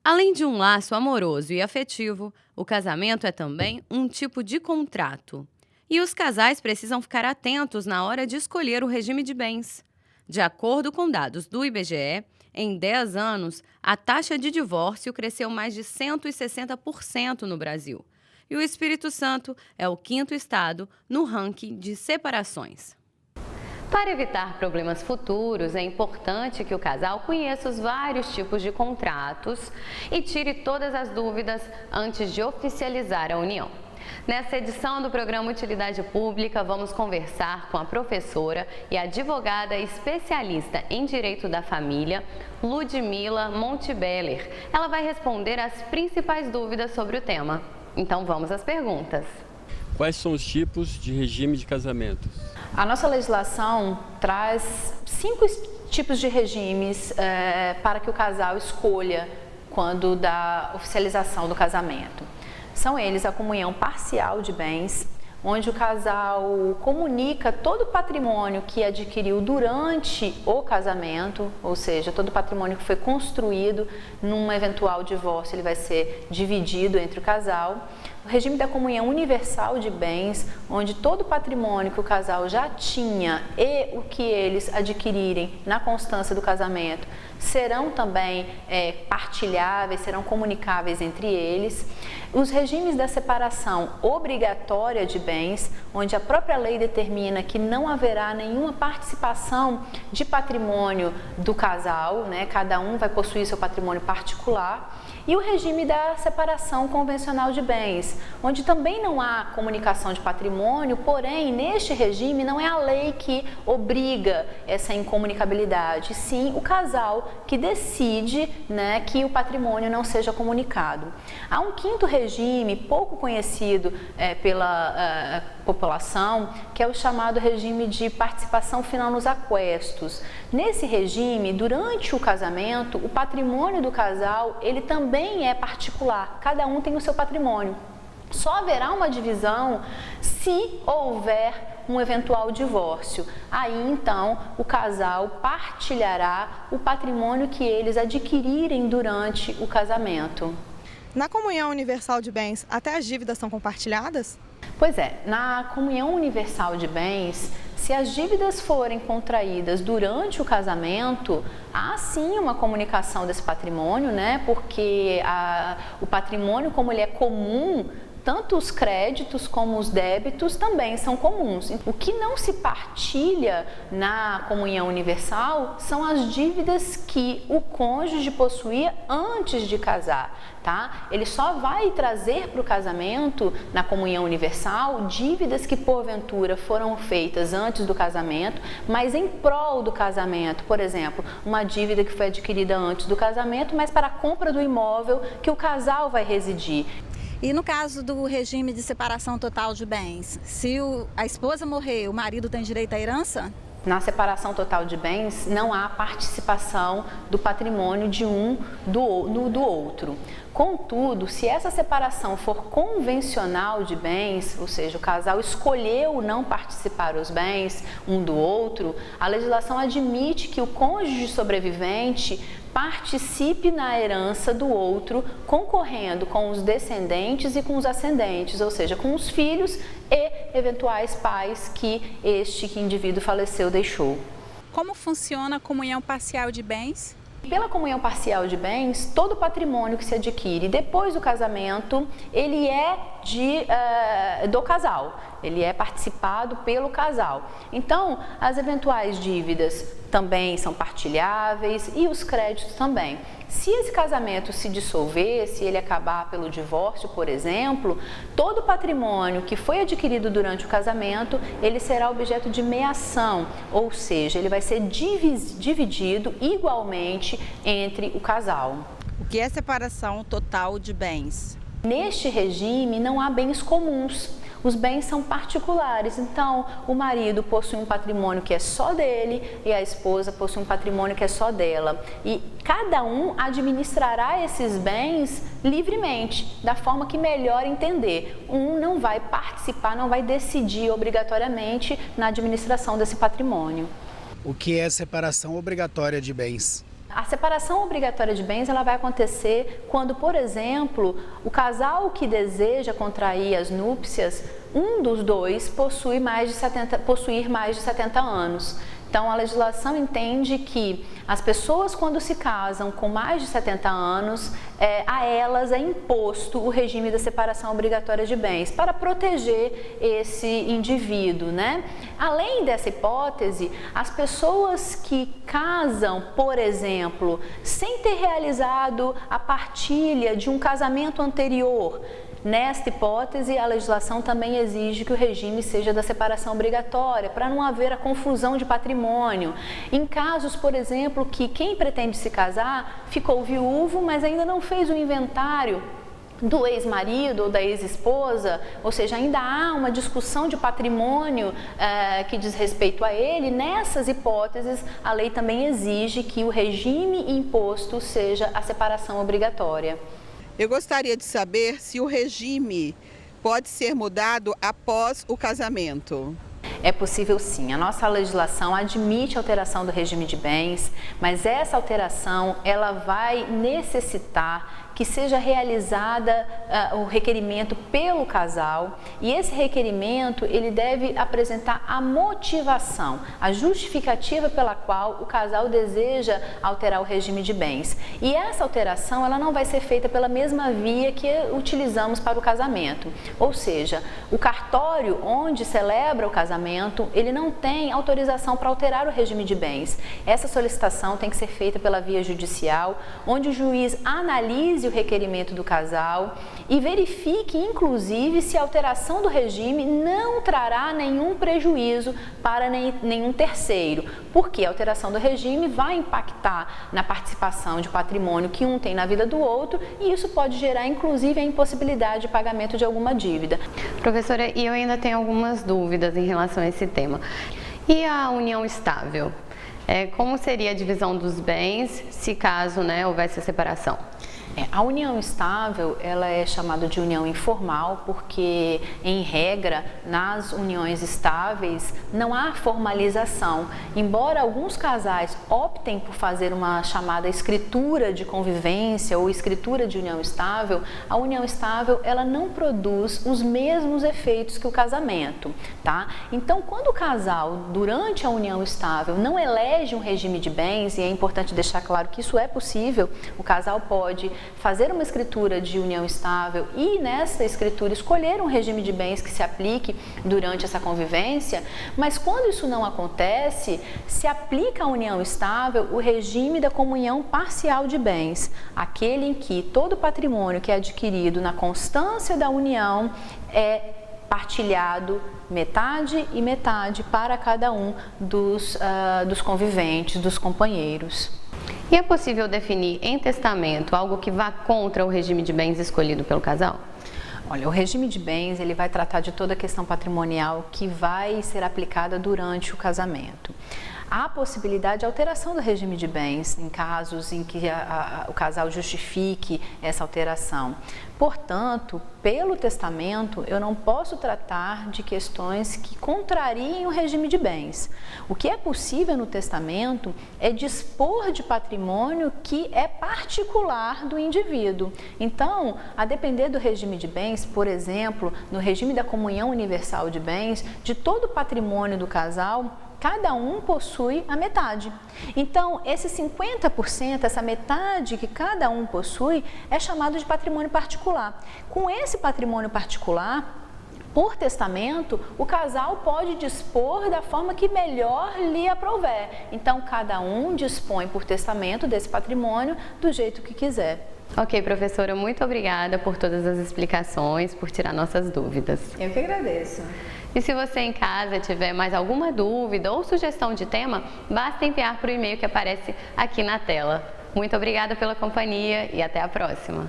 Além de um laço amoroso e afetivo, o casamento é também um tipo de contrato. E os casais precisam ficar atentos na hora de escolher o regime de bens. De acordo com dados do IBGE, em 10 anos, a taxa de divórcio cresceu mais de 160% no Brasil. E o Espírito Santo é o quinto estado no ranking de separações. Para evitar problemas futuros, é importante que o casal conheça os vários tipos de contratos e tire todas as dúvidas antes de oficializar a união. Nessa edição do programa Utilidade Pública, vamos conversar com a professora e advogada especialista em Direito da Família, Ludmila Montebeller. Ela vai responder as principais dúvidas sobre o tema. Então vamos às perguntas. Quais são os tipos de regime de casamento? A nossa legislação traz 5 tipos de regimes para que o casal escolha quando da oficialização do casamento. São eles a comunhão parcial de bens, onde o casal comunica todo o patrimônio que adquiriu durante o casamento, ou seja, todo o patrimônio que foi construído num eventual divórcio, ele vai ser dividido entre o casal. O regime da comunhão universal de bens, onde todo o patrimônio que o casal já tinha e o que eles adquirirem na constância do casamento serão também partilháveis, serão comunicáveis entre eles. Os regimes da separação obrigatória de bens, onde a própria lei determina que não haverá nenhuma participação de patrimônio do casal, né? Cada um vai possuir seu patrimônio particular. E o regime da separação convencional de bens, onde também não há comunicação de patrimônio, porém, neste regime não é a lei que obriga essa incomunicabilidade, sim o casal que decide, né, que o patrimônio não seja comunicado. Há um quinto regime, pouco conhecido pela população, que é o chamado regime de participação final nos aquestos. Nesse regime, durante o casamento, o patrimônio do casal, ele também é particular, cada um tem o seu patrimônio. Só haverá uma divisão se houver um eventual divórcio. Aí, então, o casal partilhará o patrimônio que eles adquirirem durante o casamento. Na comunhão universal de bens, até as dívidas são compartilhadas? Pois é, na comunhão universal de bens, se as dívidas forem contraídas durante o casamento, há sim uma comunicação desse patrimônio, né? Porque o patrimônio, como ele é comum, tanto os créditos como os débitos também são comuns. O que não se partilha na comunhão universal são as dívidas que o cônjuge possuía antes de casar, tá? Ele só vai trazer para o casamento, na comunhão universal, dívidas que porventura foram feitas antes do casamento, mas em prol do casamento. Por exemplo, uma dívida que foi adquirida antes do casamento, mas para a compra do imóvel que o casal vai residir. E no caso do regime de separação total de bens, se a esposa morrer, o marido tem direito à herança? Na separação total de bens, não há participação do patrimônio de um do outro. Contudo, se essa separação for convencional de bens, ou seja, o casal escolheu não participar dos bens um do outro, a legislação admite que o cônjuge sobrevivente participe na herança do outro, concorrendo com os descendentes e com os ascendentes, ou seja, com os filhos e eventuais pais que este indivíduo faleceu deixou. Como funciona a comunhão parcial de bens? Pela comunhão parcial de bens, todo o patrimônio que se adquire depois do casamento, ele é do casal, ele é participado pelo casal. Então, as eventuais dívidas também são partilháveis e os créditos também. Se esse casamento se dissolver, se ele acabar pelo divórcio, por exemplo, todo o patrimônio que foi adquirido durante o casamento, ele será objeto de meação, ou seja, ele vai ser dividido igualmente entre o casal. O que é separação total de bens? Neste regime não há bens comuns. Os bens são particulares, então o marido possui um patrimônio que é só dele e a esposa possui um patrimônio que é só dela. E cada um administrará esses bens livremente, da forma que melhor entender. Um não vai participar, não vai decidir obrigatoriamente na administração desse patrimônio. O que é separação obrigatória de bens? A separação obrigatória de bens ela vai acontecer quando, por exemplo, o casal que deseja contrair as núpcias, um dos dois possuir mais de 70 anos. Então, a legislação entende que as pessoas, quando se casam com mais de 70 anos, a elas é imposto o regime da separação obrigatória de bens para proteger esse indivíduo, né? Além dessa hipótese, as pessoas que casam, por exemplo, sem ter realizado a partilha de um casamento anterior, nesta hipótese, a legislação também exige que o regime seja da separação obrigatória, para não haver a confusão de patrimônio. Em casos, por exemplo, que quem pretende se casar ficou viúvo, mas ainda não fez o inventário do ex-marido ou da ex-esposa, ou seja, ainda há uma discussão de patrimônio que diz respeito a ele, nessas hipóteses a lei também exige que o regime imposto seja a separação obrigatória. Eu gostaria de saber se o regime pode ser mudado após o casamento. É possível sim. A nossa legislação admite a alteração do regime de bens, mas essa alteração ela vai necessitar que seja realizada o requerimento pelo casal, e esse requerimento ele deve apresentar a motivação, a justificativa pela qual o casal deseja alterar o regime de bens. E essa alteração ela não vai ser feita pela mesma via que utilizamos para o casamento, ou seja, o cartório onde celebra o casamento, ele não tem autorização para alterar o regime de bens. Essa solicitação tem que ser feita pela via judicial, onde o juiz analise o requerimento do casal e verifique, inclusive, se a alteração do regime não trará nenhum prejuízo para nenhum terceiro, porque a alteração do regime vai impactar na participação de patrimônio que um tem na vida do outro, e isso pode gerar, inclusive, a impossibilidade de pagamento de alguma dívida. Professora, e eu ainda tenho algumas dúvidas em relação a esse tema. E a união estável? Como seria a divisão dos bens se caso houvesse a separação? A união estável ela é chamada de união informal porque, em regra, nas uniões estáveis não há formalização. Embora alguns casais optem por fazer uma chamada escritura de convivência ou escritura de união estável, a união estável ela não produz os mesmos efeitos que o casamento, tá? Então, quando o casal, durante a união estável, não elege um regime de bens, e é importante deixar claro que isso é possível, o casal pode fazer uma escritura de união estável e nessa escritura escolher um regime de bens que se aplique durante essa convivência, mas quando isso não acontece, se aplica à união estável o regime da comunhão parcial de bens, aquele em que todo patrimônio que é adquirido na constância da união é partilhado metade e metade para cada um dos conviventes, dos companheiros. E é possível definir em testamento algo que vá contra o regime de bens escolhido pelo casal? Olha, o regime de bens ele vai tratar de toda a questão patrimonial que vai ser aplicada durante o casamento. Há possibilidade de alteração do regime de bens em casos em que o casal justifique essa alteração. Portanto, pelo testamento, eu não posso tratar de questões que contrariem o regime de bens. O que é possível no testamento é dispor de patrimônio que é particular do indivíduo. Então, a depender do regime de bens, por exemplo, no regime da comunhão universal de bens, de todo o patrimônio do casal, cada um possui a metade. Então, esse 50%, essa metade que cada um possui, é chamado de patrimônio particular. Com esse patrimônio particular, por testamento, o casal pode dispor da forma que melhor lhe aprouver. Então, cada um dispõe por testamento desse patrimônio do jeito que quiser. Ok, professora, muito obrigada por todas as explicações, por tirar nossas dúvidas. Eu que agradeço. E se você em casa tiver mais alguma dúvida ou sugestão de tema, basta enviar para o e-mail que aparece aqui na tela. Muito obrigada pela companhia e até a próxima!